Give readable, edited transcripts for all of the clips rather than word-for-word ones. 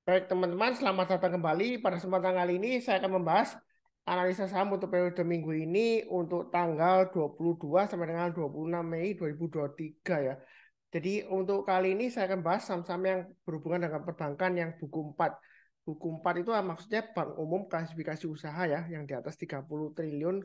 Baik teman-teman, selamat datang kembali. Pada kesempatan kali ini saya akan membahas analisa saham untuk periode minggu ini untuk tanggal 22 sampai dengan 26 Mei 2023 ya. Jadi untuk kali ini saya akan bahas saham-saham yang berhubungan dengan perbankan yang buku 4. Buku 4 itu maksudnya bank umum klasifikasi usaha ya, yang di atas 30 triliun.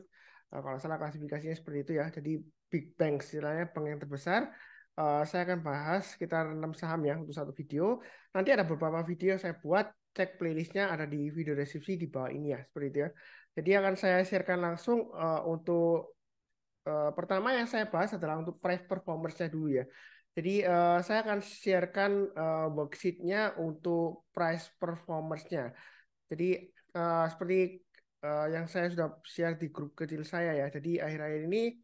Kalau salah klasifikasinya seperti itu ya. Jadi big bank istilahnya bank yang terbesar. Saya akan bahas sekitar 6 saham ya untuk satu video. Nanti ada beberapa video yang saya buat, cek playlistnya ada di video deskripsi di bawah ini ya, seperti itu ya. Jadi akan saya sharekan langsung untuk pertama yang saya bahas adalah untuk price performance-nya dulu ya. Jadi saya akan sharekan worksheet-nya untuk price performance-nya. Jadi seperti yang saya sudah share di grup kecil saya ya. Jadi akhir-akhir ini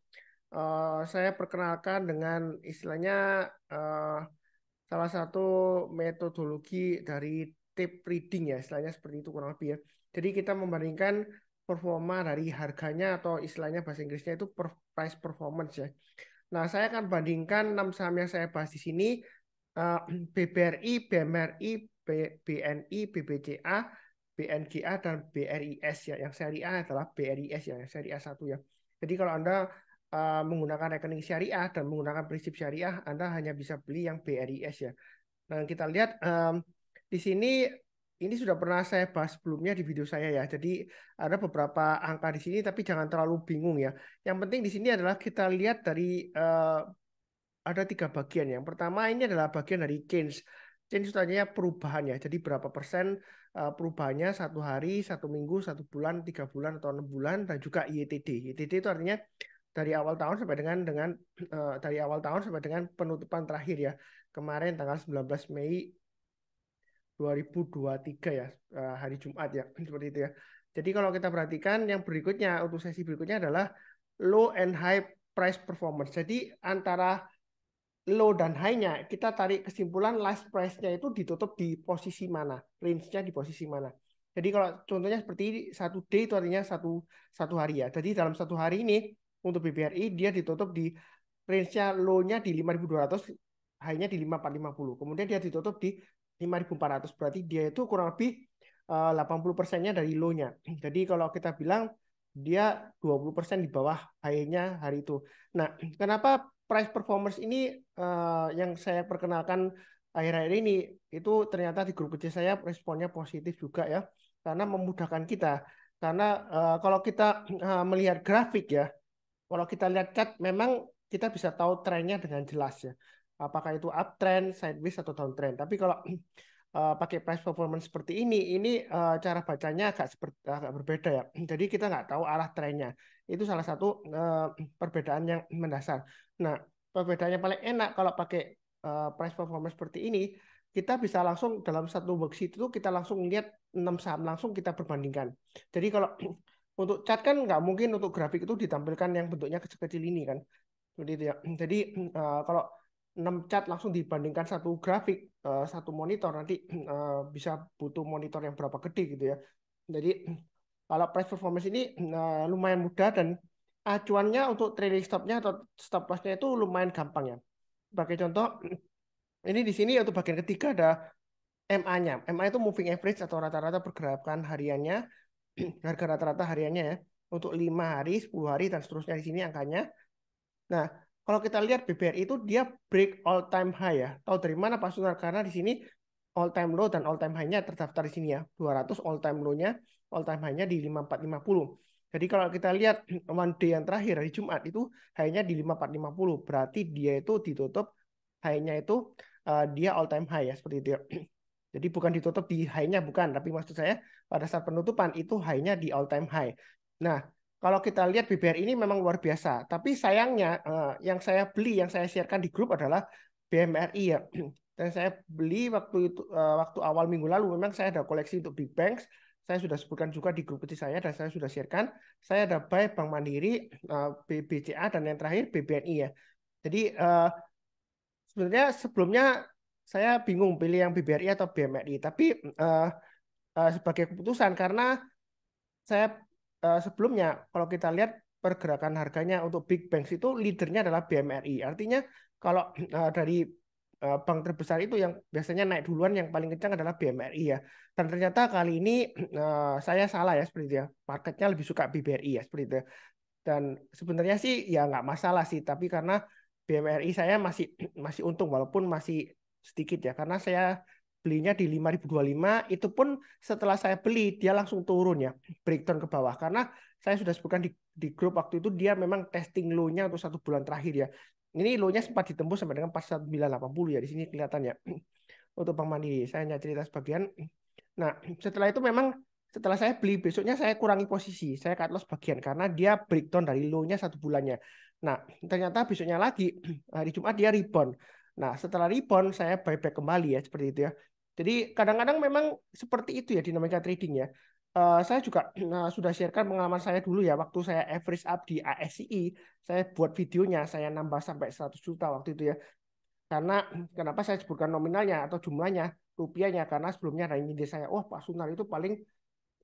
saya perkenalkan dengan istilahnya eh, salah satu metodologi dari tape reading ya, istilahnya seperti itu kurang lebih ya. Jadi kita membandingkan performa dari harganya atau istilahnya bahasa Inggrisnya itu price performance ya. Nah, saya akan bandingkan 6 saham yang saya bahas di sini, eh, BBRI, BMRI, BNI, BBCA, BNGA, dan BRIS ya. Yang seri A adalah BRIS ya, yang seri A1 ya. Jadi kalau Anda menggunakan rekening syariah dan menggunakan prinsip syariah, Anda hanya bisa beli yang BRIS ya. Nah, kita lihat di sini ini sudah pernah saya bahas sebelumnya di video saya ya. Jadi ada beberapa angka di sini tapi jangan terlalu bingung ya. Yang penting di sini adalah kita lihat dari ada tiga bagian. Yang pertama ini adalah bagian dari change. Change itu artinya perubahan ya. Jadi berapa persen perubahannya satu hari, satu minggu, satu bulan, 3 bulan atau 6 bulan, dan juga YTD. YTD itu artinya dari awal tahun sampai dengan dari awal tahun sampai dengan penutupan terakhir ya. Kemarin tanggal 19 Mei 2023 ya, hari Jumat ya, seperti itu ya. Jadi kalau kita perhatikan yang berikutnya untuk sesi berikutnya adalah low and high price performance. Jadi antara low dan high-nya kita tarik kesimpulan last price-nya itu ditutup di posisi mana, range-nya di posisi mana. Jadi kalau contohnya seperti ini, satu day itu artinya satu satu hari ya. Jadi dalam satu hari ini untuk BBRI dia ditutup di range-nya low-nya di 5.200, high-nya di 5.450. Kemudian dia ditutup di 5.400. Berarti dia itu kurang lebih 80%-nya dari low-nya. Jadi kalau kita bilang dia 20% di bawah high-nya hari itu. Nah, kenapa price performance ini yang saya perkenalkan akhir-akhir ini itu ternyata di grup kecil saya responnya positif juga ya, karena memudahkan kita. Karena kalau kita melihat grafik ya, kalau kita lihat chart memang kita bisa tahu trennya dengan jelas ya. Apakah itu uptrend, sideways atau downtrend. Tapi kalau pakai price performance seperti ini cara bacanya agak berbeda ya. Jadi kita nggak tahu arah trennya. Itu salah satu perbedaan yang mendasar. Nah, perbedaan yang paling enak kalau pakai price performance seperti ini, kita bisa langsung dalam satu worksheet itu kita langsung lihat 6 saham langsung kita perbandingkan. Jadi kalau untuk chart kan nggak mungkin untuk grafik itu ditampilkan yang bentuknya kecil-kecil ini kan. Seperti itu ya. Jadi kalau 6 chart langsung dibandingkan satu grafik, satu monitor nanti bisa butuh monitor yang berapa gede gitu ya. Jadi kalau price performance ini lumayan mudah dan acuannya untuk trailing stopnya atau stop lossnya itu lumayan gampang ya. Sebagai contoh, ini di sini untuk bagian ketiga ada MA-nya. MA itu moving average atau rata-rata pergerakan hariannya, harga rata-rata hariannya ya. Untuk 5 hari, 10 hari, dan seterusnya di sini angkanya. Nah, kalau kita lihat BBRI itu dia break all time high ya. Tahu dari mana Pak Sunar? Karena di sini all time low dan all time high-nya terdaftar di sini ya. 200 all time low-nya, all time high-nya di 5450. Jadi kalau kita lihat one day yang terakhir hari Jumat itu high-nya di 5450. Berarti dia itu ditutup high-nya itu dia all time high ya seperti itu ya. Jadi bukan ditutup di high-nya bukan, tapi maksud saya pada saat penutupan itu high-nya di all time high. Nah, kalau kita lihat BBR ini memang luar biasa, tapi sayangnya yang saya beli, yang saya sharekan di grup adalah BMRI ya. Dan saya beli waktu itu waktu awal minggu lalu memang saya ada koleksi untuk big banks. Saya sudah sebutkan juga di grup kecil saya dan saya sudah sharekan. Saya ada buy Bank Mandiri, BBCA dan yang terakhir BBNI ya. Jadi sebenarnya sebelumnya saya bingung pilih yang BBRI atau BMRI, tapi uh, sebagai keputusan karena saya sebelumnya kalau kita lihat pergerakan harganya untuk big banks itu leadernya adalah BMRI. Artinya kalau dari bank terbesar itu yang biasanya naik duluan yang paling kencang adalah BMRI ya. Dan ternyata kali ini saya salah ya seperti itu ya. Marketnya lebih suka BBRI ya seperti itu ya. Dan sebenarnya sih ya nggak masalah sih, tapi karena BMRI saya masih masih untung walaupun masih sedikit ya, karena saya belinya di 5.025, itu pun setelah saya beli dia langsung turun ya, breakdown ke bawah, karena saya sudah sebutkan di grup waktu itu dia memang testing low-nya untuk 1 bulan terakhir ya. Ini low-nya sempat ditembus sampai dengan 4980 ya, di sini kelihatannya untuk Bank Mandiri. Saya hanya cerita sebagian. Nah, setelah itu memang setelah saya beli besoknya saya kurangi posisi, saya cut loss bagian karena dia breakdown dari low-nya 1 bulannya. Nah, ternyata besoknya lagi hari Jumat dia rebound. Nah, setelah rebound saya buyback kembali ya seperti itu ya. Jadi kadang-kadang memang seperti itu ya dinamika trading ya. Saya juga sudah sharekan pengalaman saya dulu ya waktu saya average up di ASCI, saya buat videonya, saya nambah sampai 100 juta waktu itu ya. Karena kenapa saya sebutkan nominalnya atau jumlahnya rupiahnya, karena sebelumnya ada ide saya, wah Pak Sunar itu paling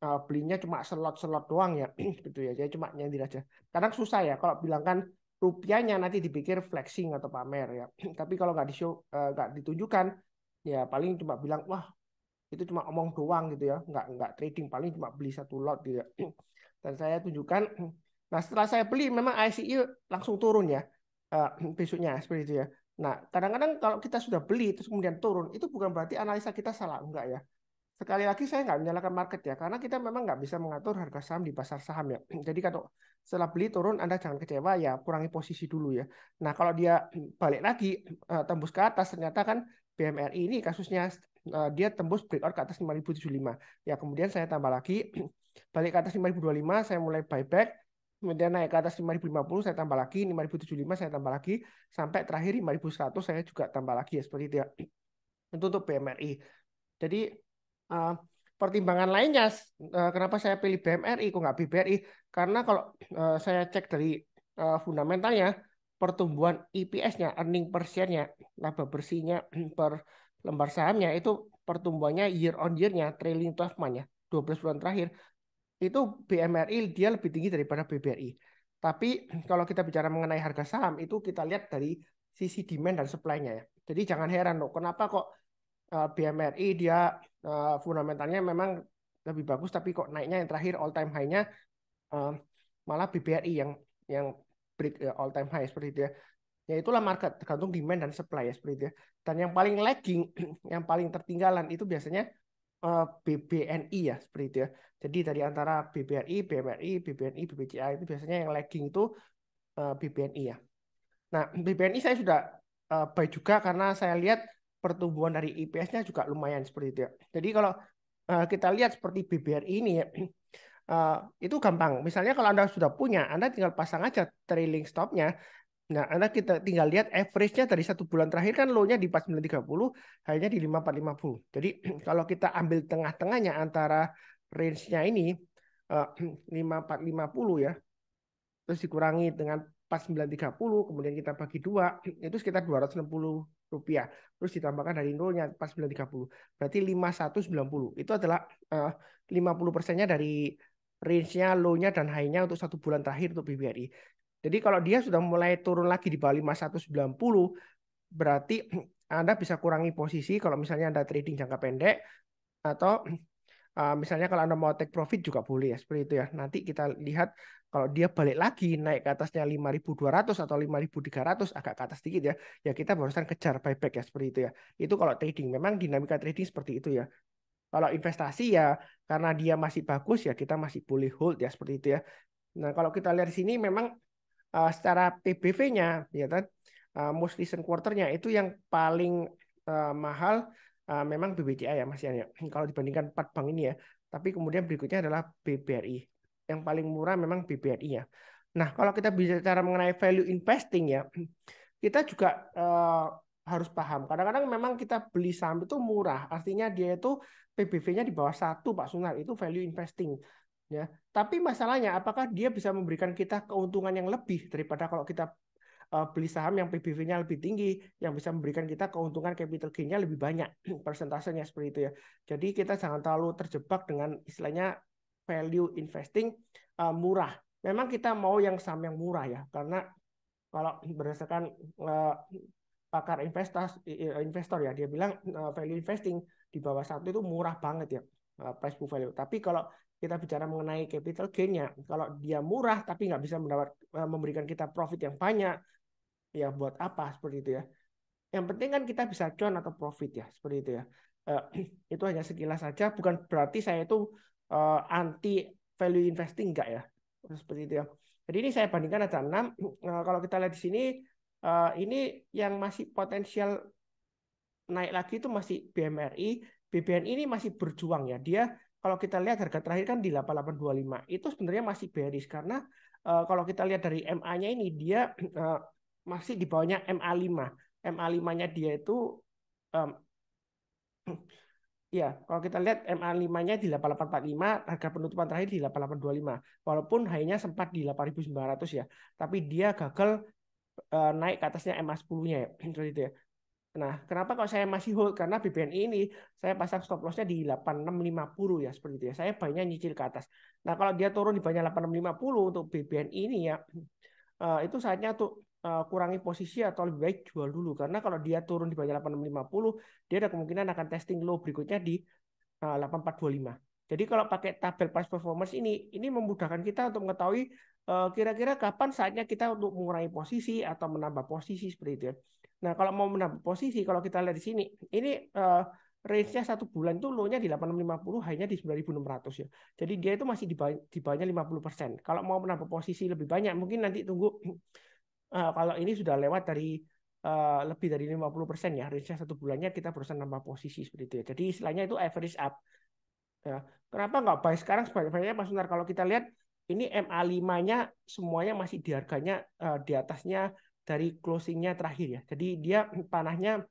belinya cuma slot-slot doang ya gitu ya, jadi cuma nyindir aja. Kadang susah ya kalau bilang kan rupiahnya nanti dipikir flexing atau pamer ya. Tapi kalau nggak di show, nggak ditunjukkan ya paling cuma bilang wah itu cuma omong doang gitu ya, nggak trading, paling cuma beli 1 lot gitu ya. Dan saya tunjukkan. Nah setelah saya beli memang ICI langsung turun ya, besoknya seperti itu ya. Nah kadang-kadang kalau kita sudah beli terus kemudian turun itu bukan berarti analisa kita salah, enggak ya. Sekali lagi saya nggak menyalahkan market ya, karena kita memang nggak bisa mengatur harga saham di pasar saham ya. Jadi kalau setelah beli turun Anda jangan kecewa ya, kurangi posisi dulu ya. Nah kalau dia balik lagi tembus ke atas, ternyata kan BMRI ini kasusnya dia tembus breakout ke atas 5.075. Ya kemudian saya tambah lagi, balik ke atas 5.025 saya mulai buyback, kemudian naik ke atas 5.050 saya tambah lagi, 5.075 saya tambah lagi, sampai terakhir 5.100 saya juga tambah lagi ya seperti itu ya. Itu untuk BMRI. Jadi uh, pertimbangan lainnya kenapa saya pilih BMRI kok nggak BBRI, karena kalau saya cek dari fundamentalnya, pertumbuhan EPS-nya, earning per share-nya, laba bersihnya per lembar sahamnya itu pertumbuhannya year on year-nya trailing 12 month ya, 12 bulan terakhir itu BMRI dia lebih tinggi daripada BBRI. Tapi kalau kita bicara mengenai harga saham itu kita lihat dari sisi demand dan supply-nya ya. Jadi jangan heran loh kenapa kok BMRI dia fundamentalnya memang lebih bagus, tapi kok naiknya yang terakhir all time high-nya uh, malah BBRI yang break all time high seperti itu ya. Ya itulah market, tergantung demand dan supply ya seperti itu ya. Dan yang paling lagging, yang paling tertinggalan itu biasanya BBNI ya seperti itu ya. Jadi dari antara BBRI, BMRI, BBNI, BBCA itu biasanya yang lagging itu BBNI ya. Nah, BBNI saya sudah buy juga karena saya lihat pertumbuhan dari IPS-nya juga lumayan seperti itu ya. Jadi kalau kita lihat seperti BBRI ini ya, itu gampang. Misalnya kalau Anda sudah punya, Anda tinggal pasang aja trailing stop-nya. Nah, Anda kita tinggal lihat average-nya dari 1 bulan terakhir kan low-nya di 4930, hanya di 5450. Jadi kalau kita ambil tengah-tengahnya antara range-nya ini 5450 ya, terus dikurangi dengan 4930, kemudian kita bagi 2, itu sekitar Rp260. Terus ditambahkan dari nolnya 4930, berarti 5190. Itu adalah 50%-nya dari range-nya, low-nya dan high-nya untuk 1 bulan terakhir untuk BBRI. Jadi kalau dia sudah mulai turun lagi di bawah 5190, berarti Anda bisa kurangi posisi kalau misalnya Anda trading jangka pendek, atau misalnya kalau Anda mau take profit juga boleh ya seperti itu ya. Nanti kita lihat kalau dia balik lagi naik ke atasnya 5.200 atau 5.300, agak ke atas dikit ya. Ya kita barusan kejar buyback ya seperti itu ya. Itu kalau trading, memang dinamika trading seperti itu ya. Kalau investasi ya karena dia masih bagus ya kita masih boleh hold ya seperti itu ya. Nah, kalau kita lihat di sini memang secara PBV-nya ya kan, most recent quarter-nya itu yang paling mahal memang BBCA ya Mas Yan ya. Kalau dibandingkan 4 bank ini ya. Tapi kemudian berikutnya adalah BBRI. Yang paling murah memang BBRI ya. Nah, kalau kita bicara mengenai value investing ya, kita juga harus paham. Kadang-kadang memang kita beli saham itu murah, artinya dia itu PBV-nya di bawah 1 Pak Sunar, itu value investing. Ya, tapi masalahnya apakah dia bisa memberikan kita keuntungan yang lebih daripada kalau kita beli saham yang PBV-nya lebih tinggi, yang bisa memberikan kita keuntungan capital gain-nya lebih banyak persentasenya seperti itu ya. Jadi kita jangan terlalu terjebak dengan istilahnya value investing murah. Memang kita mau yang saham yang murah ya, karena kalau berdasarkan pakar investor ya, dia bilang value investing di bawah 1 itu murah banget ya, price book value. Tapi kalau kita bicara mengenai capital gain-nya, kalau dia murah tapi nggak bisa memberikan kita profit yang banyak, ya buat apa seperti itu ya. Yang penting kan kita bisa cuan atau profit ya, seperti itu ya. Eh, itu hanya sekilas saja, bukan berarti saya itu anti value investing, enggak ya. Seperti itu ya. Jadi ini saya bandingkan ada 6. Kalau kita lihat di sini, ini yang masih potensial naik lagi itu masih BMRI. BBNI ini masih berjuang ya. Dia kalau kita lihat harga terakhir kan di 8825. Itu sebenarnya masih bearish karena kalau kita lihat dari MA-nya ini dia masih di bawahnya MA5. MA5-nya dia itu um, ya, kalau kita lihat MA5-nya di 8845, harga penutupan terakhir di 8825. Walaupun high-nya sempat di 8900 ya, tapi dia gagal naik ke atasnya MA10-nya ya. Gitu ya. Nah, kenapa kalau saya masih hold? Karena BBNI ini saya pasang stop loss-nya di 8650 ya, seperti itu ya. Saya banyak nyicil ke atas. Nah, kalau dia turun di banyak 8650 untuk BBNI ini ya, itu saatnya untuk kurangi posisi atau lebih baik jual dulu. Karena kalau dia turun di bawah 8650, dia ada kemungkinan akan testing low berikutnya di 8425. Jadi kalau pakai tabel price performance ini memudahkan kita untuk mengetahui kira-kira kapan saatnya kita untuk mengurangi posisi atau menambah posisi seperti itu ya. Nah, kalau mau menambah posisi, kalau kita lihat di sini, ini range-nya 1 bulan itu low-nya di 8650, high-nya di 9600 ya. Jadi dia itu masih di bawahnya 50%. Kalau mau menambah posisi lebih banyak, mungkin nanti tunggu kalau ini sudah lewat dari lebih dari 50% ya, range-nya 1 bulannya kita berusaha nambah posisi seperti itu ya. Jadi istilahnya itu average up. Ya. Kenapa nggak buy sekarang sebanyak-banyaknya Mas Sunar? Kalau kita lihat ini MA5-nya semuanya masih di harganya di atasnya dari closing-nya terakhir ya. Jadi dia panahnya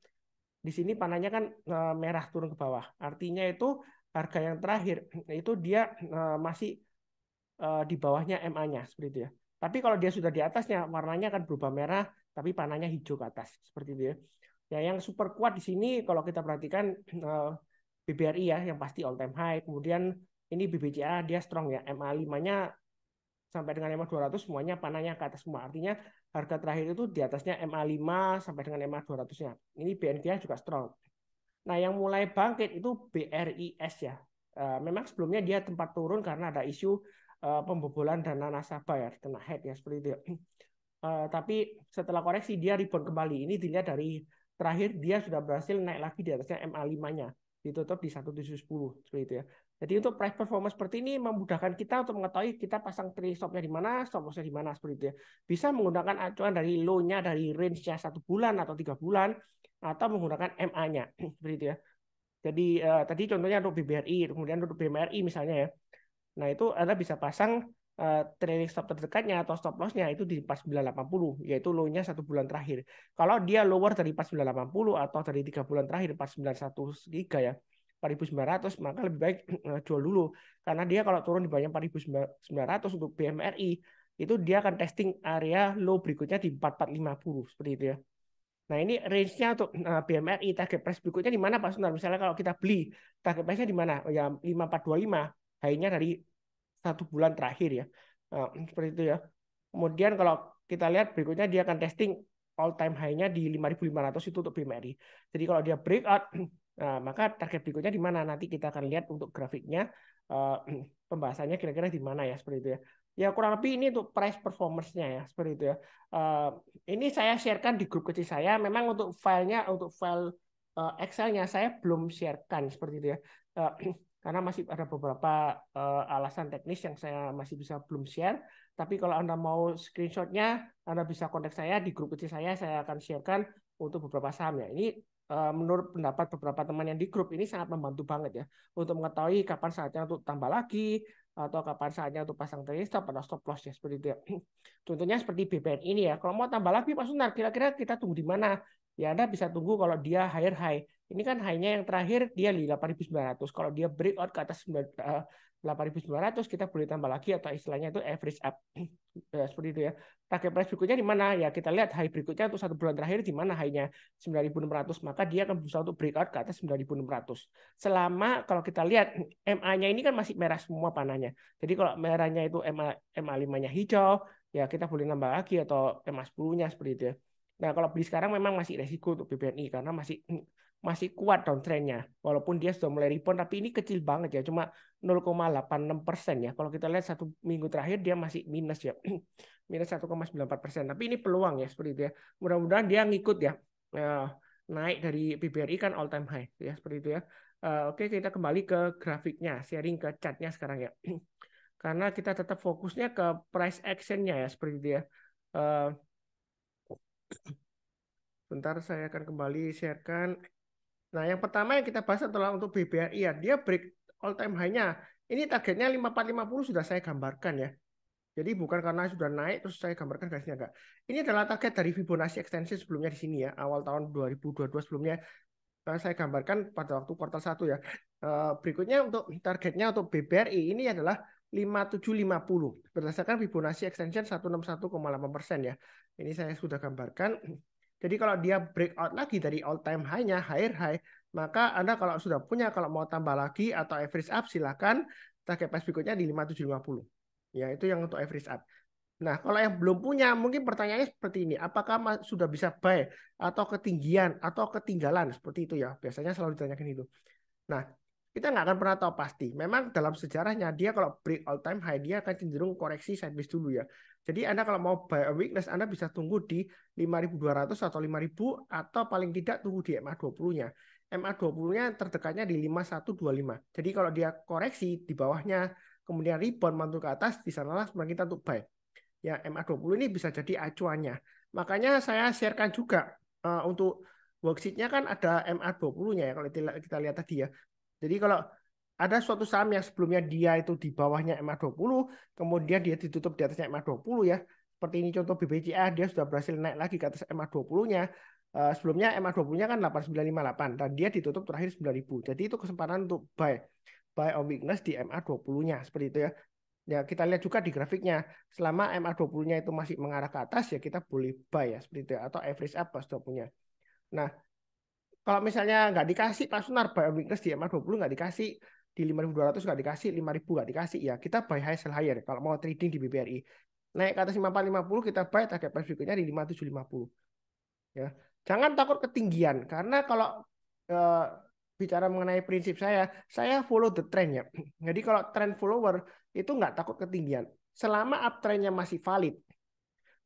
di sini panahnya kan merah turun ke bawah. Artinya itu harga yang terakhir itu dia masih di bawahnya MA-nya seperti itu ya. Tapi kalau dia sudah di atasnya warnanya akan berubah merah tapi panahnya hijau ke atas seperti itu ya. Ya yang super kuat di sini kalau kita perhatikan BBRI ya yang pasti all time high. Kemudian ini BBCA dia strong ya. MA5-nya sampai dengan MA200 semuanya panahnya ke atas semua. Artinya harga terakhir itu di atasnya MA5 sampai dengan MA200-nya. Ini BNPA juga strong. Nah, yang mulai bangkit itu BRIS ya. Memang sebelumnya dia tempat turun karena ada isu pembobolan dana nasabah ya, kena head ya seperti itu ya. Tapi setelah koreksi dia rebound kembali. Ini dilihat dari terakhir dia sudah berhasil naik lagi di atasnya MA5-nya. Ditutup di 1710 seperti itu ya. Jadi untuk price performance seperti ini memudahkan kita untuk mengetahui kita pasang trade stop-nya di mana, stop loss-nya di mana seperti itu ya. Bisa menggunakan acuan dari low-nya dari range-nya 1 bulan atau 3 bulan atau menggunakan MA-nya seperti itu ya. Jadi tadi contohnya untuk BBRI, kemudian untuk BMRI misalnya ya. Nah, itu Anda bisa pasang trailing stop terdekatnya atau stop loss-nya itu di 4980, yaitu low-nya 1 bulan terakhir. Kalau dia lower dari 4980 atau dari 3 bulan terakhir 4913 ya, 4900, maka lebih baik jual dulu. Karena dia kalau turun di bawah 4900 untuk BMRI, itu dia akan testing area low berikutnya di 4450 seperti itu ya. Nah, ini range-nya untuk BMRI target price berikutnya di mana Pak Sunar? Misalnya kalau kita beli, target price-nya di mana? Oh, ya 5425, high-nya dari 1 bulan terakhir ya. Seperti itu ya. Kemudian kalau kita lihat berikutnya dia akan testing all time high-nya di 5500 itu untuk BMRI. Jadi kalau dia breakout, nah, maka target berikutnya di mana? Nanti kita akan lihat untuk grafiknya pembahasannya kira-kira di mana ya seperti itu ya. Ya kurang lebih ini untuk price performance-nya ya seperti itu ya. Ini saya sharekan di grup kecil saya. Memang untuk filenya, untuk file Excel-nya saya belum sharekan seperti itu ya. Karena masih ada beberapa alasan teknis yang saya masih bisa belum share. Tapi kalau Anda mau screenshot-nya, Anda bisa kontak saya di grup kecil saya akan sharekan untuk beberapa saham ya. Ini menurut pendapat beberapa teman yang di grup ini sangat membantu banget ya untuk mengetahui kapan saatnya untuk tambah lagi atau kapan saatnya untuk pasang trailing stop atau stop loss ya seperti itu ya. Contohnya seperti BBN ini ya. Kalau mau tambah lagi Pak Sunar, kira-kira kita tunggu di mana? Ya Anda bisa tunggu kalau dia higher high. Ini kan high-nya yang terakhir dia di 8900. Kalau dia breakout ke atas 8900 kita boleh tambah lagi atau istilahnya itu average up. Ya, seperti itu ya. Target price berikutnya di mana? Ya kita lihat high berikutnya untuk 1 bulan terakhir di mana high-nya 9600, maka dia akan berusaha untuk breakout ke atas 9600. Selama kalau kita lihat MA-nya ini kan masih merah semua panahnya. Jadi kalau merahnya itu MA5-nya hijau, ya kita boleh nambah lagi atau MA10-nya seperti itu ya. Nah, kalau beli sekarang memang masih resiko untuk BBNI karena masih masih kuat downtrendnya. Walaupun dia sudah mulai rebound, tapi ini kecil banget ya, cuma 0,86% ya. Kalau kita lihat 1 minggu terakhir dia masih minus ya, minus 1,94%. Tapi ini peluang ya seperti itu ya. Mudah-mudahan dia ngikut ya. Naik dari BBRI kan all time high ya seperti itu ya. Oke, kita kembali ke grafiknya, sharing ke chartnya sekarang ya. Karena kita tetap fokusnya ke price actionnya ya seperti itu ya. Bentar saya akan kembali sharekan. Nah, yang pertama yang kita bahas adalah untuk BBRI ya. Dia break all time high-nya. Ini targetnya 5450 sudah saya gambarkan ya. Jadi bukan karena sudah naik terus saya gambarkan garisnya enggak. Ini adalah target dari Fibonacci extension sebelumnya di sini ya, awal tahun 2022 sebelumnya saya gambarkan pada waktu kuartal 1 ya. Berikutnya untuk targetnya untuk BBRI ini adalah 5750 berdasarkan Fibonacci extension 161,8% ya. Ini saya sudah gambarkan. Jadi kalau dia breakout lagi dari all time high-nya, higher high, maka Anda kalau sudah punya, kalau mau tambah lagi atau average up, silakan target price berikutnya di 5750. Ya, itu yang untuk average up. Nah, kalau yang belum punya, mungkin pertanyaannya seperti ini. Apakah sudah bisa buy atau ketinggian atau ketinggalan? Seperti itu ya. Biasanya selalu ditanyakan itu. Nah, kita nggak akan pernah tahu pasti. Memang dalam sejarahnya dia kalau break all time high, dia akan cenderung koreksi sideways dulu ya. Jadi Anda kalau mau buy a weakness, Anda bisa tunggu di 5.200 atau 5.000 atau paling tidak tunggu di MA20-nya. MA20-nya terdekatnya di 5125. Jadi kalau dia koreksi di bawahnya, kemudian rebound mantul ke atas, di sanalah sebenarnya kita untuk buy. Ya, MA20 ini bisa jadi acuannya. Makanya saya sharekan juga untuk worksheet-nya kan ada MA20-nya ya kalau kita lihat tadi ya. Jadi kalau ada suatu saham yang sebelumnya dia itu di bawahnya MA20, kemudian dia ditutup di atasnya MA20 ya. Seperti ini contoh BBCA, dia sudah berhasil naik lagi ke atas MA20-nya. Sebelumnya MA20-nya kan 8958 dan dia ditutup terakhir 9000. Jadi itu kesempatan untuk buy on weakness di MA20-nya seperti itu ya. Ya, kita lihat juga di grafiknya. Selama MA20-nya itu masih mengarah ke atas, ya kita boleh buy ya, seperti itu ya. Atau average up pas sudah punya. Nah, kalau misalnya nggak dikasih Pak Sunar buy on weakness di MA20 nggak dikasih, di 5.200 nggak dikasih, 5.000 nggak dikasih, ya kita buy high sell higher kalau mau trading di BBRI. Naik ke atas 5450 kita buy target price berikutnya di 5750. Ya. Jangan takut ketinggian karena kalau eh, bicara mengenai prinsip saya follow the trend ya. Jadi kalau trend follower itu nggak takut ketinggian. Selama uptrendnya masih valid.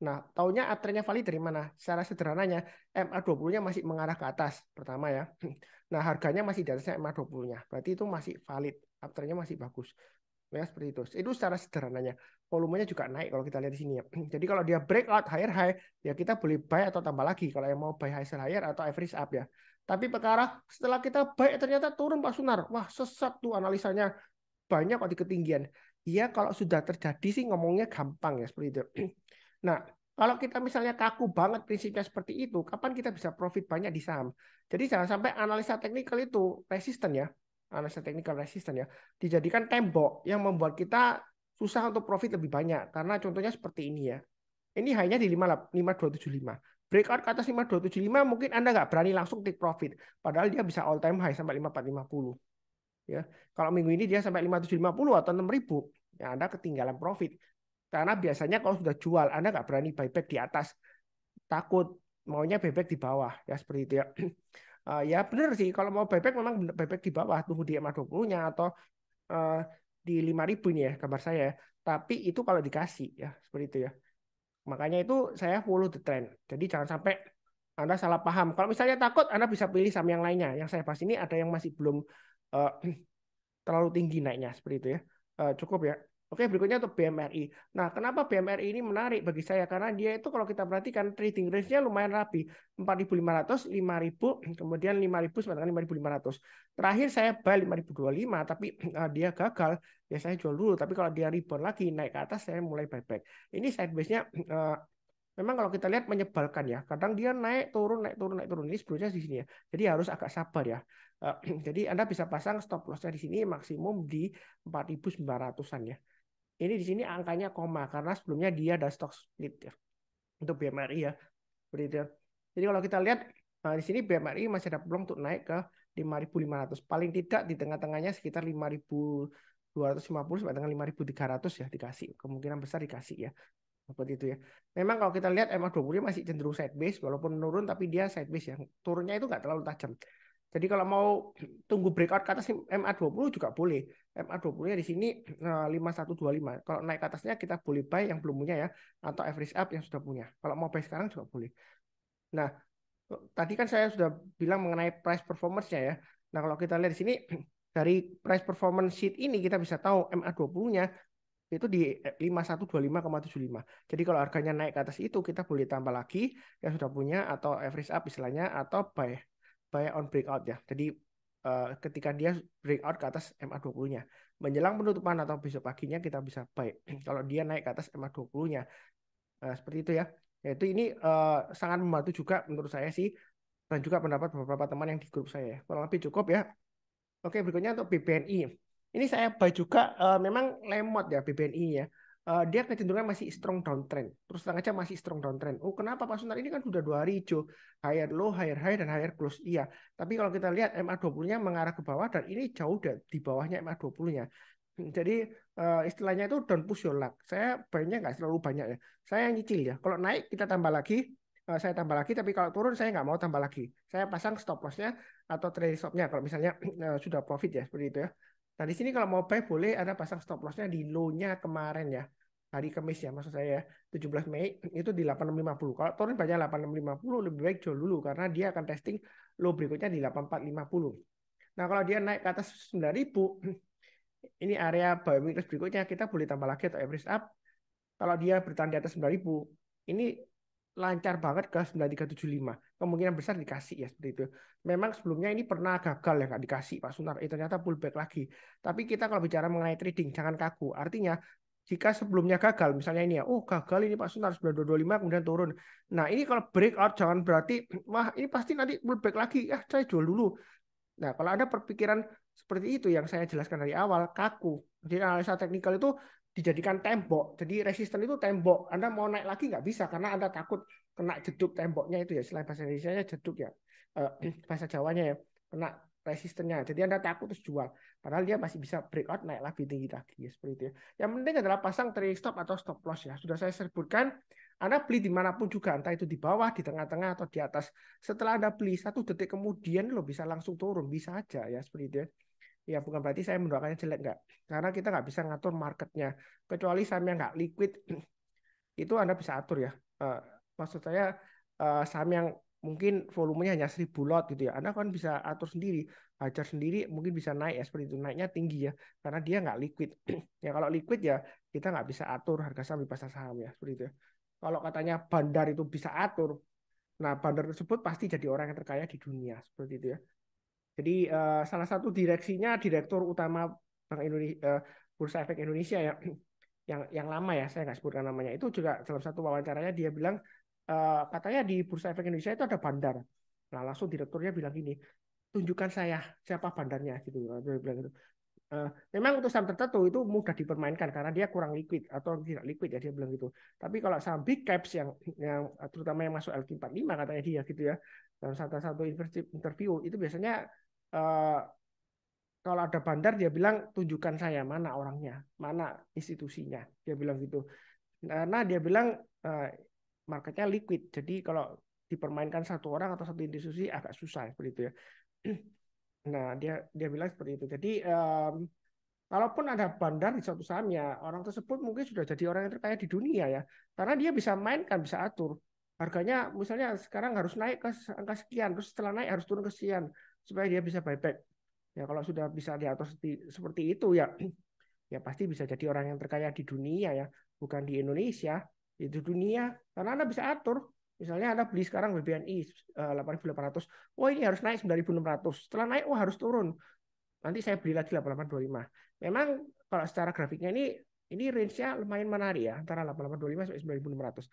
Nah, taunya uptrendnya valid dari mana? Secara sederhananya, MA20-nya masih mengarah ke atas, pertama ya. Nah, harganya masih di atasnya MA20-nya. Berarti itu masih valid, uptrendnya masih bagus. Ya, seperti itu. Itu secara sederhananya. Volumenya juga naik kalau kita lihat di sini ya. Jadi kalau dia breakout higher high, ya kita boleh buy atau tambah lagi kalau yang mau buy high sell higher atau average up ya. Tapi perkara setelah kita buy ternyata turun Pak Sunar. Wah, sesat tuh analisanya. Banyak kok di ketinggian. Iya, kalau sudah terjadi sih ngomongnya gampang ya seperti itu. Nah, kalau kita misalnya kaku banget prinsipnya seperti itu, kapan kita bisa profit banyak di saham? Jadi jangan sampai analisa teknikal itu resisten ya, analisa teknikal resisten ya, dijadikan tembok yang membuat kita susah untuk profit lebih banyak. Karena contohnya seperti ini ya. Ini hanya di 5275. Breakout ke atas 5275 mungkin Anda nggak berani langsung take profit. Padahal dia bisa all time high sampai 5450. Ya, kalau minggu ini dia sampai 5750 atau 6000, ya Anda ketinggalan profit. Karena biasanya kalau sudah jual, Anda nggak berani buyback di atas, takut maunya buyback di bawah, ya seperti itu ya. Ya benar sih, kalau mau buyback memang buyback di bawah, tunggu di MA20-nya atau uh, di 5000 ini ya gambar saya. Tapi itu kalau dikasih ya, seperti itu ya. Makanya itu saya follow the trend. Jadi jangan sampai Anda salah paham. Kalau misalnya takut, Anda bisa pilih saham yang lainnya. Yang saya bahas ini ada yang masih belum uh, terlalu tinggi naiknya seperti itu ya. Cukup ya. Oke, berikutnya untuk BMRI. Nah, kenapa BMRI ini menarik bagi saya? Karena dia itu kalau kita perhatikan trading range-nya lumayan rapi. 4.500, 5.000, kemudian 5.000 sampai dengan 5.500. Terakhir saya buy 5.025, tapi dia gagal. Ya saya jual dulu. Tapi kalau dia rebound lagi, naik ke atas, saya mulai buyback. Ini sideways-nya memang kalau kita lihat menyebalkan ya. Kadang dia naik turun naik turun naik turun. Ini sebetulnya di sini ya. Jadi harus agak sabar ya. Jadi Anda bisa pasang stop loss-nya di sini maksimum di 4.900-an ya. Ini di sini angkanya koma karena sebelumnya dia ada stock split ya untuk BMRI ya. Seperti itu. Jadi kalau kita lihat di sini BMRI masih ada peluang untuk naik ke 5.500. Paling tidak di tengah-tengahnya sekitar 5.250 sampai dengan 5.300 ya dikasih. Kemungkinan besar dikasih ya. Seperti itu ya. Memang kalau kita lihat MA20 masih cenderung sideways, walaupun menurun tapi dia sideways ya. Turunnya itu nggak terlalu tajam. Jadi kalau mau tunggu breakout ke atas MA20 juga boleh. MA20-nya di sini 5125. Kalau naik ke atasnya kita boleh buy yang belum punya ya, atau average up yang sudah punya. Kalau mau buy sekarang juga boleh. Nah, tadi kan saya sudah bilang mengenai price performance-nya ya. Nah, kalau kita lihat di sini dari price performance sheet ini kita bisa tahu MA20-nya itu di 5125,75. Jadi kalau harganya naik ke atas itu kita boleh tambah lagi yang sudah punya atau average up istilahnya atau buy on breakout ya. Jadi ketika dia breakout ke atas MA20-nya menjelang penutupan atau besok paginya kita bisa buy kalau dia naik ke atas MA20-nya. Seperti itu ya. Yaitu ini sangat membantu juga menurut saya sih dan juga pendapat beberapa teman yang di grup saya. Kurang lebih cukup ya. Oke, berikutnya untuk BBNI. Ini saya buy juga memang lemot ya BBNI ya. Dia kecenderungan masih strong downtrend. Terus terang aja masih strong downtrend. Oh, kenapa Pak Sunar? Ini kan sudah 2 hari hijau. Higher low, higher high, dan higher close. Iya. Tapi kalau kita lihat MA20-nya mengarah ke bawah dan ini jauh di bawahnya MA20-nya. Jadi istilahnya itu don't push your luck. Saya buy-nya nggak terlalu banyak ya. Saya nyicil ya. Kalau naik kita tambah lagi. Saya tambah lagi. Tapi kalau turun saya nggak mau tambah lagi. Saya pasang stop loss-nya atau trade stop-nya kalau misalnya sudah profit ya seperti itu ya. Nah di sini kalau mau buy boleh ada pasang stop loss-nya di low-nya kemarin ya. Hari Kamis ya maksud saya ya. 17 Mei itu di 8650. Kalau turun banyak 8650 lebih baik jual dulu karena dia akan testing low berikutnya di 8450. Nah kalau dia naik ke atas 9000 ini area buy weakness berikutnya kita boleh tambah lagi atau average up. Kalau dia bertahan di atas 9000 ini lancar banget ke 9375. Kemungkinan besar dikasih ya seperti itu. Memang sebelumnya ini pernah gagal ya nggak dikasih Pak Sunar. Ternyata pullback lagi. Tapi kita kalau bicara mengenai trading jangan kaku. Artinya jika sebelumnya gagal, misalnya ini ya, oh gagal ini Pak Sunar 9225 kemudian turun. Nah ini kalau breakout jangan berarti, wah ini pasti nanti pullback lagi, ya saya jual dulu. Nah, kalau ada perpikiran seperti itu yang saya jelaskan dari awal, kaku. Jadi analisa teknikal itu dijadikan tembok. Jadi resisten itu tembok. Anda mau naik lagi nggak bisa karena Anda takut kena jeduk temboknya itu ya. Selain bahasa Indonesia jeduk ya. Bahasa Jawanya ya. Kena resistennya. Jadi Anda takut terus jual. Padahal dia masih bisa breakout naik lebih tinggi lagi. Ya, seperti itu ya. Yang penting adalah pasang trailing stop atau stop loss ya. Sudah saya sebutkan. Anda beli dimanapun juga, entah itu di bawah, di tengah-tengah, atau di atas. Setelah Anda beli 1 detik kemudian lo bisa langsung turun, bisa aja ya seperti itu ya. Ya bukan berarti saya mendoakannya jelek enggak. Karena kita nggak bisa ngatur marketnya. Kecuali saham yang nggak liquid itu Anda bisa atur ya. Maksud saya saham yang mungkin volumenya hanya 1000 lot gitu ya. Anda kan bisa atur sendiri, hajar sendiri, mungkin bisa naik ya seperti itu. Naiknya tinggi ya, karena dia nggak liquid. Ya kalau liquid ya kita nggak bisa atur harga saham di pasar saham ya seperti itu. Kalau katanya bandar itu bisa atur, nah bandar tersebut pasti jadi orang yang terkaya di dunia seperti itu ya. Jadi salah satu direksinya direktur utama Bank Indonesia, Bursa Efek Indonesia ya, yang lama ya, saya nggak sebutkan namanya, itu juga dalam satu wawancaranya dia bilang katanya di Bursa Efek Indonesia itu ada bandar. Nah langsung direkturnya bilang gini, tunjukkan saya siapa bandarnya gitu. Dia bilang gitu. Memang untuk saham tertentu itu mudah dipermainkan karena dia kurang liquid atau tidak liquid ya dia bilang gitu. Tapi kalau saham big caps yang terutama yang masuk LQ45 katanya dia gitu ya. Dalam satu interview itu biasanya uh, kalau ada bandar dia bilang tunjukkan saya mana orangnya, mana institusinya. Dia bilang gitu. Nah dia bilang marketnya liquid. Jadi kalau dipermainkan satu orang atau satu institusi agak susah seperti itu ya. Nah dia bilang seperti itu. Jadi kalaupun ada bandar di suatu saham ya, orang tersebut mungkin sudah jadi orang yang terkaya di dunia ya. Karena dia bisa mainkan, bisa atur. Harganya misalnya sekarang harus naik ke angka sekian, terus setelah naik harus turun ke sekian supaya dia bisa buyback. Ya kalau sudah bisa diatur seperti itu ya, ya pasti bisa jadi orang yang terkaya di dunia ya, bukan di Indonesia, di dunia. Karena Anda bisa atur. Misalnya Anda beli sekarang BBNI 8.800, wah ini harus naik 9.600. Setelah naik, wah harus turun. Nanti saya beli lagi 8825. Memang kalau secara grafiknya ini range-nya lumayan menarik ya, antara 8825 sampai 9600.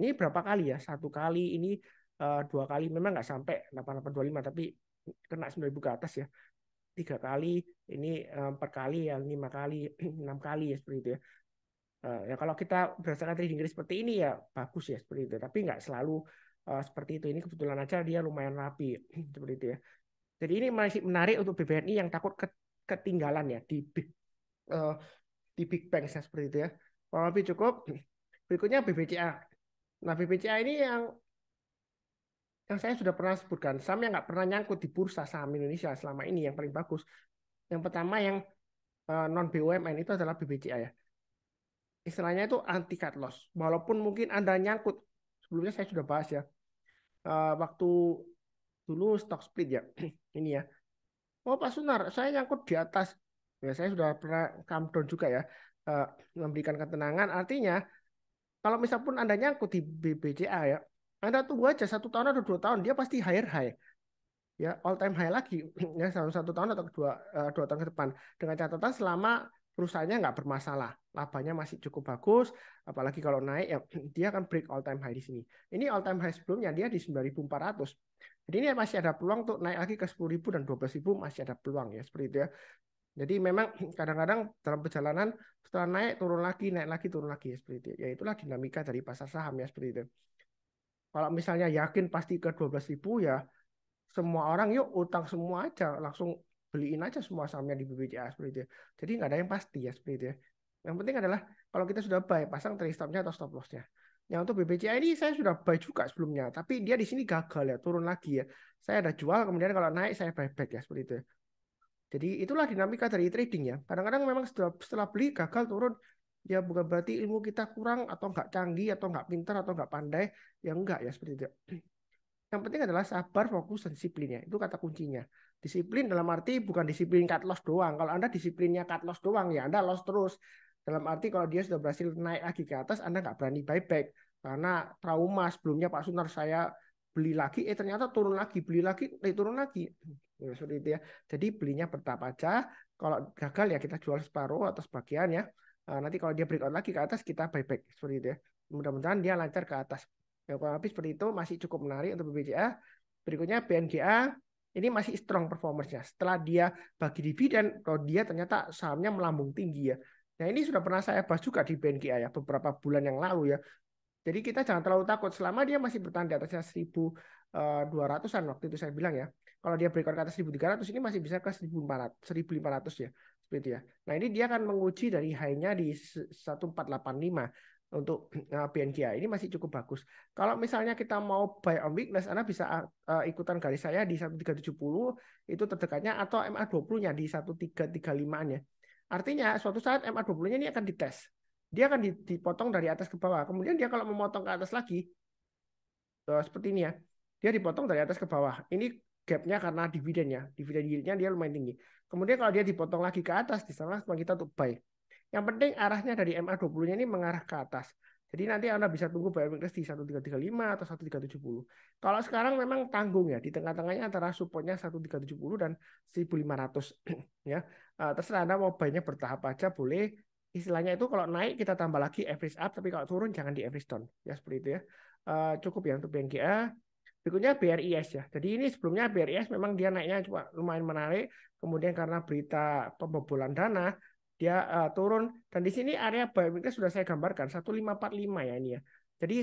Ini berapa kali ya? Satu kali, ini 2 kali, memang nggak sampai 8825, tapi kena 9000 ke atas ya. 3 kali, ini 4 kali, ya 5 kali, 6 kali ya seperti itu ya. Ya kalau kita berdasarkan trading range seperti ini ya bagus ya seperti itu. Tapi nggak selalu seperti itu. Ini kebetulan aja dia lumayan rapi seperti itu ya. Jadi ini masih menarik untuk BBNI yang takut ketinggalan ya uh, di Big Bang seperti itu ya. Kurang lebih cukup. Berikutnya BBCA. Nah, BBCA ini yang saya sudah pernah sebutkan, saham yang nggak pernah nyangkut di bursa saham Indonesia selama ini yang paling bagus. Yang pertama yang non BUMN itu adalah BBCA ya. Istilahnya itu anti cut loss. Walaupun mungkin Anda nyangkut, sebelumnya saya sudah bahas ya. Waktu dulu stock split ya. Ini ya. Oh Pak Sunar, saya nyangkut di atas. Ya saya sudah pernah come down juga ya. Eh, Memberikan ketenangan. Artinya kalau misal pun Anda nyangkut di BBCA ya, Anda tunggu aja 1 tahun atau 2 tahun, dia pasti higher high. Ya all time high lagi ya satu tahun atau 2 tahun ke depan dengan catatan selama perusahaannya nggak bermasalah, labanya masih cukup bagus, apalagi kalau naik ya dia akan break all time high di sini. Ini all time high sebelumnya dia di 9.400. Jadi ini masih ada peluang untuk naik lagi ke 10.000 dan 12.000, masih ada peluang ya seperti itu ya. Jadi memang kadang-kadang dalam perjalanan setelah naik lagi turun lagi ya seperti itu. Ya itulah dinamika dari pasar saham ya seperti itu. Kalau misalnya yakin pasti ke 12.000 ya semua orang yuk utang semua aja, langsung beliin aja semua sahamnya di BBCA seperti itu. Jadi nggak ada yang pasti ya seperti itu ya. Yang penting adalah kalau kita sudah buy, pasang trailing stopnya atau stop lossnya. Yang untuk BBCA ini saya sudah buy juga sebelumnya, tapi dia di sini gagal ya, turun lagi ya. Saya ada jual, kemudian kalau naik saya buy back ya seperti itu. Jadi itulah dinamika dari trading ya. Kadang-kadang memang setelah beli gagal turun, ya bukan berarti ilmu kita kurang atau nggak canggih atau nggak pintar atau nggak pandai, ya enggak ya seperti itu. Yang penting adalah sabar, fokus, dan disiplinnya. Itu kata kuncinya. Disiplin dalam arti bukan disiplin cut loss doang. Kalau Anda disiplinnya cut loss doang, ya Anda loss terus. Dalam arti kalau dia sudah berhasil naik lagi ke atas, Anda nggak berani buyback. Karena trauma sebelumnya Pak Sunar saya beli lagi, ternyata turun lagi. Beli lagi, turun lagi. Ya, seperti itu ya. Jadi belinya bertahap aja. Kalau gagal ya kita jual separuh atau sebagian ya. Nanti kalau dia breakout lagi ke atas, kita buyback. Seperti itu ya. Mudah-mudahan dia lancar ke atas. Ya, kurang lebih seperti itu, masih cukup menarik untuk BBCA. Berikutnya BNGA, ini masih strong performance-nya. Setelah dia bagi dividen, kalau dia ternyata sahamnya melambung tinggi ya. Nah ini sudah pernah saya bahas juga di BNGA ya, beberapa bulan yang lalu ya. Jadi kita jangan terlalu takut selama dia masih bertahan di atasnya 1.200-an waktu itu saya bilang ya. Kalau dia breakout ke atas 1.300 ini masih bisa ke 1.400 ya. Seperti itu ya. Nah, ini dia akan menguji dari high-nya di 1485 untuk BNGA. Ini masih cukup bagus. Kalau misalnya kita mau buy on weakness, Anda bisa ikutan garis saya di 1370 itu terdekatnya atau MA20-nya di 1335-an ya. Artinya suatu saat MA20-nya ini akan dites, dia akan dipotong dari atas ke bawah. Kemudian dia kalau memotong ke atas lagi, seperti ini ya, dia dipotong dari atas ke bawah. Ini gapnya karena dividennya, dividen yieldnya dia lumayan tinggi. Kemudian kalau dia dipotong lagi ke atas, di sana kita untuk buy. Yang penting arahnya dari MA20-nya ini mengarah ke atas. Jadi nanti Anda bisa tunggu buy weakness di 1335 atau 1370. Kalau sekarang memang tanggung ya, di tengah-tengahnya antara supportnya 1370 dan 1500 ya. Terserah Anda mau buy-nya bertahap aja boleh. Istilahnya itu kalau naik kita tambah lagi average up, tapi kalau turun jangan di average down. Ya seperti itu ya. Cukup ya untuk BNGA. Berikutnya BRIS ya. Jadi ini sebelumnya BRIS memang dia naiknya cuma lumayan menarik. Kemudian karena berita pembobolan dana, dia turun. Dan di sini area buy weakness sudah saya gambarkan 1545 ya ini ya. Jadi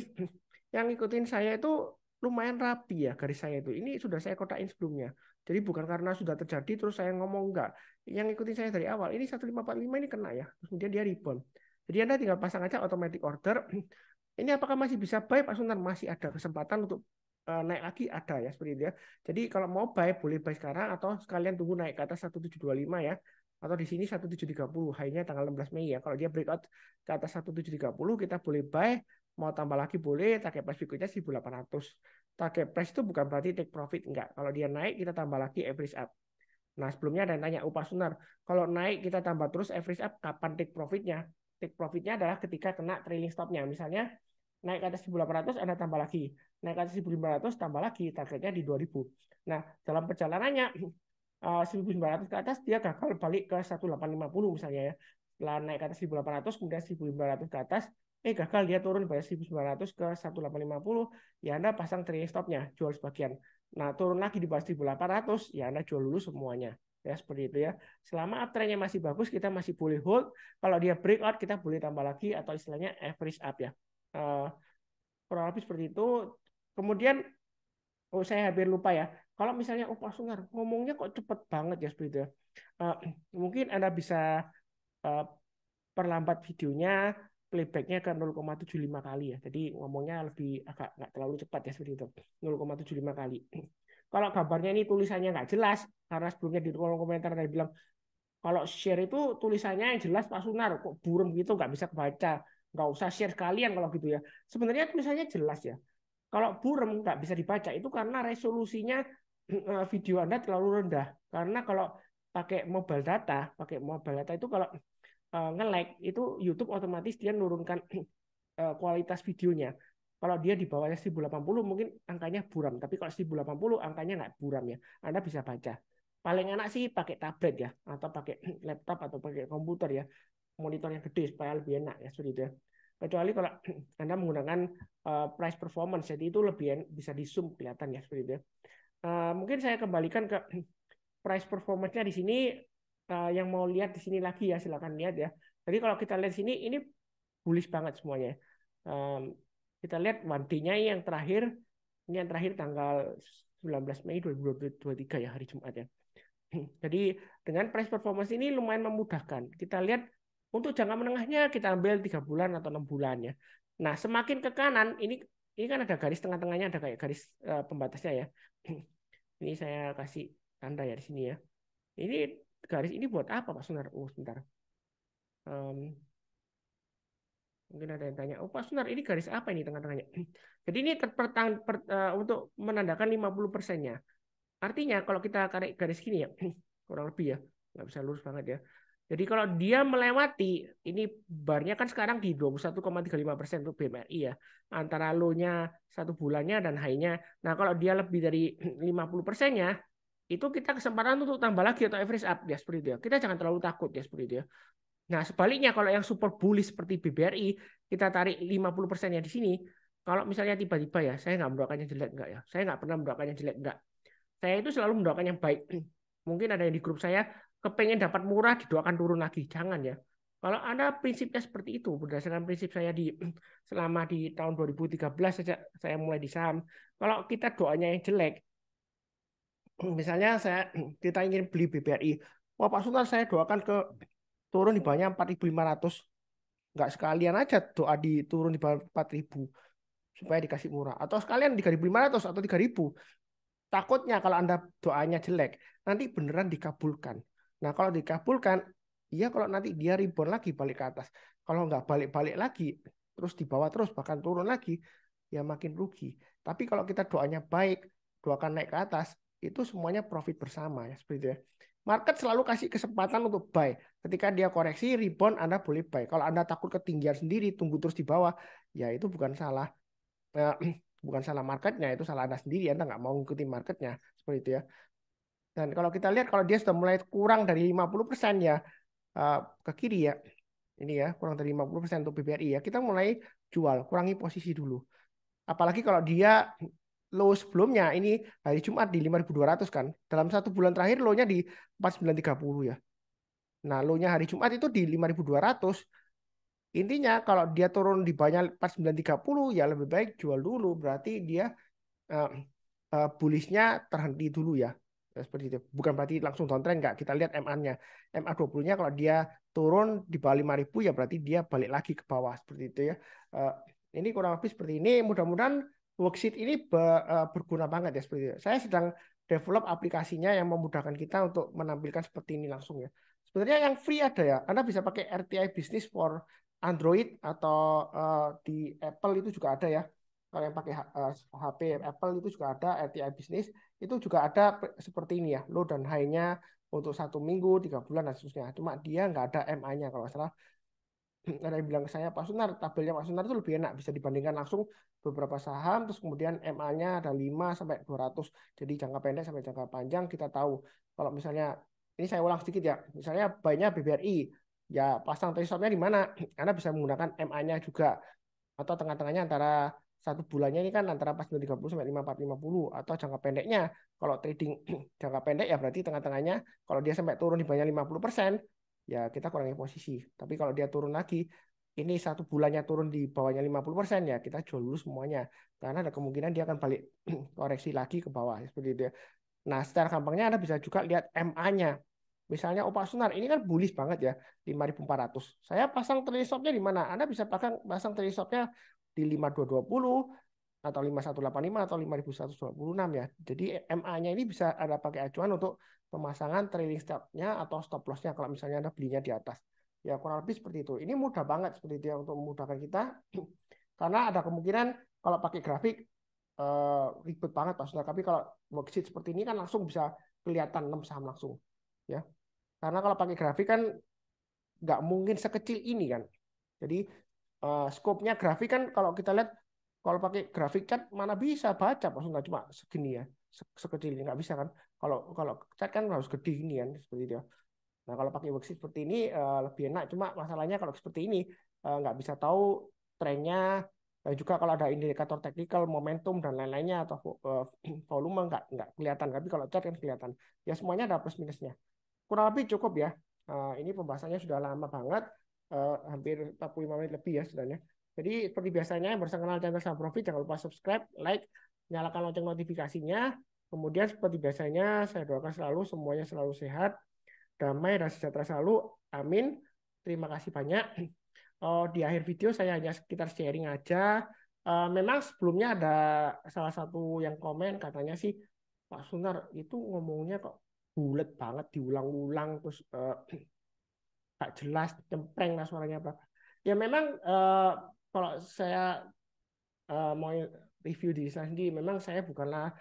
yang ngikutin saya itu lumayan rapi ya garis saya itu. Ini sudah saya kotakin sebelumnya. Jadi bukan karena sudah terjadi terus saya ngomong enggak. Yang ngikutin saya dari awal. Ini 1545 ini kena ya. Terus kemudian dia rebound. Jadi Anda tinggal pasang aja automatic order. Ini apakah masih bisa buy Pak Sunan? Masih ada kesempatan untuk naik lagi ada ya seperti itu ya. Jadi kalau mau buy boleh buy sekarang atau sekalian tunggu naik ke atas 1725 ya. Atau di sini 1730 high-nya tanggal 16 Mei ya. Kalau dia breakout ke atas 1730 kita boleh buy, mau tambah lagi boleh, target price berikutnya 1800. Target price itu bukan berarti take profit enggak. Kalau dia naik kita tambah lagi average up. Nah, sebelumnya ada yang tanya, Pak Sunar, kalau naik kita tambah terus average up, kapan take profitnya? Take profitnya adalah ketika kena trailing stopnya. Misalnya naik ke atas 1800 Anda tambah lagi, naik ke atas 1500 tambah lagi, targetnya di 2000. Nah, dalam perjalanannya 1900 ke atas dia gagal balik ke 1850 misalnya ya. Setelah naik ke atas 1800 kemudian 1500 ke atas gagal dia turun pada 1900 ke 1850 ya Anda pasang trailing stopnya, jual sebagian. Nah, turun lagi di bawah 1800 ya Anda jual dulu semuanya. Ya seperti itu ya. Selama uptrendnya masih bagus kita masih boleh hold. Kalau dia breakout kita boleh tambah lagi atau istilahnya average up ya. Kurang lebih seperti itu. Kemudian saya hampir lupa ya. Kalau misalnya Pak Sunar ngomongnya kok cepet banget ya seperti itu ya. Mungkin Anda bisa uh, perlambat videonya playbacknya ke 0,75 kali ya. Jadi ngomongnya lebih agak nggak terlalu cepat ya seperti itu. 0,75 kali. Kalau gambarnya ini tulisannya nggak jelas, karena sebelumnya di kolom komentar ada bilang kalau share itu tulisannya yang jelas Pak Sunar, kok burem gitu nggak bisa kebaca, nggak usah share sekalian kalau gitu ya. Sebenarnya tulisannya jelas ya. Kalau burem nggak bisa dibaca itu karena resolusinya video Anda terlalu rendah. Karena kalau pakai mobile data itu kalau nge-lag itu YouTube otomatis dia nurunkan kualitas videonya. Kalau dia di bawahnya 1080 mungkin angkanya buram, tapi kalau 1080 angkanya nggak buram ya. Anda bisa baca. Paling enak sih pakai tablet ya, atau pakai laptop atau pakai komputer ya. Monitor yang gede supaya lebih enak ya seperti itu ya. Kecuali kalau Anda menggunakan price performance, jadi itu lebih bisa di zoom kelihatan ya seperti itu ya. Mungkin saya kembalikan ke price performance-nya di sini. Yang mau lihat di sini lagi ya silakan lihat ya. Jadi kalau kita lihat sini ini bullish banget semuanya. Kita lihat one day-nya yang terakhir, ini yang terakhir tanggal 19 Mei 2023 ya, hari Jumat ya. Jadi dengan price performance ini lumayan memudahkan. Kita lihat untuk jangka menengahnya kita ambil 3 bulan atau 6 bulan ya. Nah, semakin ke kanan ini kan ada garis tengah-tengahnya, ada kayak garis pembatasnya ya. Ini saya kasih tanda ya di sini ya. Ini garis ini buat apa Pak Sunar? Oh, sebentar. Mungkin ada yang tanya, oh Pak Sunar ini garis apa ini tengah-tengahnya? Jadi ini untuk menandakan 50%-nya. Artinya kalau kita tarik garis gini ya, kurang lebih ya, nggak bisa lurus banget ya. Jadi kalau dia melewati, ini barnya kan sekarang di 21,35% untuk BMRI ya. Antara low-nya 1 bulannya dan high-nya. Nah kalau dia lebih dari 50%-nya, itu kita kesempatan untuk tambah lagi atau average up ya seperti itu ya. Kita jangan terlalu takut ya seperti itu ya. Nah, sebaliknya kalau yang super bullish seperti BBRI, kita tarik 50%-nya di sini. Kalau misalnya tiba-tiba ya, saya nggak mendoakan yang jelek enggak ya. Saya nggak pernah mendoakan yang jelek enggak. Saya itu selalu mendoakan yang baik. Mungkin ada yang di grup saya kepengen dapat murah didoakan turun lagi. Jangan ya. Kalau Anda prinsipnya seperti itu, berdasarkan prinsip saya selama di tahun 2013 sejak saya mulai di saham. Kalau kita doanya yang jelek, misalnya kita ingin beli BBRI, wah Pak Sultan saya doakan ke turun di bawahnya 4.500, nggak sekalian aja doa turun di bawah 4.000 supaya dikasih murah, atau sekalian 3.500 atau 3.000. Takutnya kalau Anda doanya jelek nanti beneran dikabulkan. Nah kalau dikabulkan, iya, kalau nanti dia rebound lagi balik ke atas, kalau nggak balik-balik lagi terus di bawah terus bahkan turun lagi, ya makin rugi. Tapi kalau kita doanya baik, doakan naik ke atas, itu semuanya profit bersama ya seperti itu ya. Market selalu kasih kesempatan untuk buy. Ketika dia koreksi, rebound, Anda boleh buy. Kalau Anda takut ketinggian sendiri, tunggu terus di bawah, ya itu bukan salah bukan salah marketnya, itu salah Anda sendiri. Anda nggak mau ngikuti marketnya seperti itu ya. Dan kalau kita lihat kalau dia sudah mulai kurang dari 50% ya ke kiri ya, ini ya kurang dari 50% untuk BBRI ya, kita mulai jual, kurangi posisi dulu. Apalagi kalau dia low sebelumnya ini hari Jumat di 5.200 kan. Dalam 1 bulan terakhir low-nya di 4.930 ya. Nah, low-nya hari Jumat itu di 5.200. Intinya kalau dia turun di banyak 4.930 ya lebih baik jual dulu. Berarti dia bullishnya terhenti dulu ya. Seperti itu. Bukan berarti langsung downtrend, enggak. Kita lihat MA-nya. MA20-nya kalau dia turun di bawah 5.000 ya berarti dia balik lagi ke bawah seperti itu ya. Ini kurang lebih seperti ini. Mudah-mudahan worksheet ini berguna banget ya seperti itu. Saya sedang develop aplikasinya yang memudahkan kita untuk menampilkan seperti ini langsung ya. Sebenarnya yang free ada ya. Anda bisa pakai RTI Business for Android atau di Apple itu juga ada ya. Kalau yang pakai HP Apple itu juga ada RTI Business, itu juga ada seperti ini ya, low dan high-nya untuk 1 minggu, 3 bulan dan seterusnya. Cuma dia nggak ada MA-nya kalau nggak salah. Ada yang bilang ke saya, Pak Sunar, tabelnya Pak Sunar itu lebih enak, bisa dibandingkan langsung beberapa saham, terus kemudian MA-nya ada 5 sampai 200. Jadi jangka pendek sampai jangka panjang kita tahu. Kalau misalnya, ini saya ulang sedikit ya, misalnya buy-nya BBRI, ya pasang trade stop-nya di mana? Anda bisa menggunakan MA-nya juga, atau tengah-tengahnya antara 1 bulannya ini kan antara 4.30 sampai 5.450, atau jangka pendeknya kalau trading jangka pendek ya berarti tengah-tengahnya kalau dia sampai turun di bawahnya 50% ya kita kurangi posisi. Tapi kalau dia turun lagi, ini 1 bulannya turun di bawahnya 50% ya kita jual dulu semuanya karena ada kemungkinan dia akan balik koreksi lagi ke bawah seperti itu ya. Nah, secara gampangnya Anda bisa juga lihat MA-nya. Misalnya Sunar ini kan bullish banget ya, 5.400. Saya pasang trailing stopnya di mana? Anda bisa pasang trailing stopnya di 5.220 atau 5.185 atau 5.126 ya. Jadi MA-nya ini bisa ada pakai acuan untuk pemasangan trailing stop-nya atau stop loss-nya kalau misalnya Anda belinya di atas. Ya kurang lebih seperti itu. Ini mudah banget seperti itu ya untuk memudahkan kita. Karena ada kemungkinan kalau pakai grafik ribet banget Pak Sundar. Tapi kalau worksheet seperti ini kan langsung bisa kelihatan 6 saham langsung. Ya. Karena kalau pakai grafik kan nggak mungkin sekecil ini kan. Jadi scope-nya grafik kan kalau kita lihat kalau pakai grafik cat mana bisa baca maksudnya cuma segini ya sekecil ini nggak bisa kan kalau kalau cat kan harus gede ini kan seperti itu ya. Nah kalau pakai worksheet seperti ini lebih enak cuma masalahnya kalau seperti ini nggak bisa tahu trennya dan juga kalau ada indikator teknikal momentum dan lain-lainnya atau volume nggak kelihatan tapi kalau cat kan kelihatan ya semuanya ada plus minusnya kurang lebih cukup ya. Ini pembahasannya sudah lama banget, hampir 45 menit lebih ya sebenarnya. Jadi seperti biasanya yang bersama kenal channel Saham Profit jangan lupa subscribe, like, nyalakan lonceng notifikasinya. Kemudian seperti biasanya saya doakan selalu semuanya selalu sehat, damai dan sejahtera selalu. Amin. Terima kasih banyak. Di akhir video saya hanya sekitar sharing aja. Memang sebelumnya ada salah satu yang komen katanya sih Pak Sunar itu ngomongnya kok bulat banget diulang-ulang terus gak jelas cempreng lah suaranya apa. Ya memang kalau saya mau review diri saya sendiri memang saya bukanlah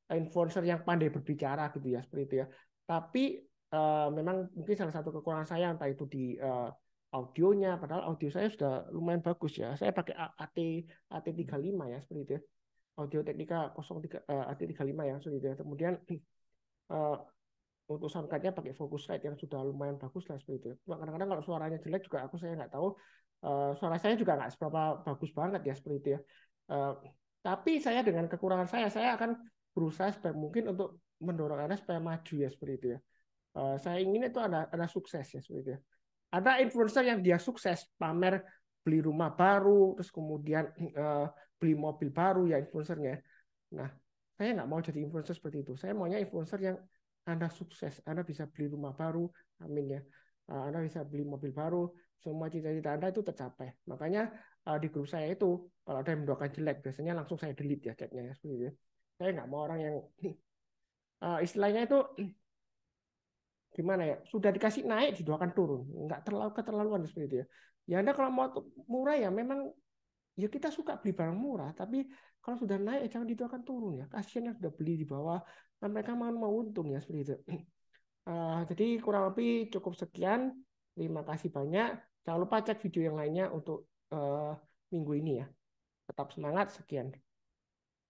influencer yang pandai berbicara gitu ya seperti itu ya. Tapi memang mungkin salah satu kekurangan saya entah itu di audionya padahal audio saya sudah lumayan bagus ya. Saya pakai AT35 ya seperti itu ya. Audio Technica 03 AT35 ya seperti itu ya. Kemudian uh, untuk soundcardnya pakai Focusrite yang sudah lumayan bagus lah seperti itu. Cuma kadang-kadang kalau suaranya jelek juga saya nggak tahu. Suara saya juga nggak seberapa bagus banget ya seperti itu ya. Uh, tapi saya dengan kekurangan saya akan berusaha supaya mungkin untuk mendorong Anda supaya maju ya seperti itu ya. Saya ingin itu ada sukses ya seperti itu ya. Ada influencer yang dia sukses pamer beli rumah baru, terus kemudian beli mobil baru ya influencernya. Nah, saya nggak mau jadi influencer seperti itu. Saya maunya influencer yang Anda sukses, Anda bisa beli rumah baru, amin ya. Anda bisa beli mobil baru, semua cita-cita Anda itu tercapai. Makanya di grup saya itu, kalau ada yang mendoakan jelek, biasanya langsung saya delete ya chatnya ya, seperti itu. Saya nggak mau orang yang istilahnya itu gimana ya sudah dikasih naik didoakan turun nggak terlalu keterlaluan seperti itu ya ya Anda kalau mau murah ya memang ya kita suka beli barang murah tapi kalau sudah naik ya jangan didoakan turun ya kasihan yang sudah beli di bawah dan mereka mau untung ya seperti itu. Jadi kurang lebih cukup sekian terima kasih banyak jangan lupa cek video yang lainnya untuk minggu ini ya tetap semangat sekian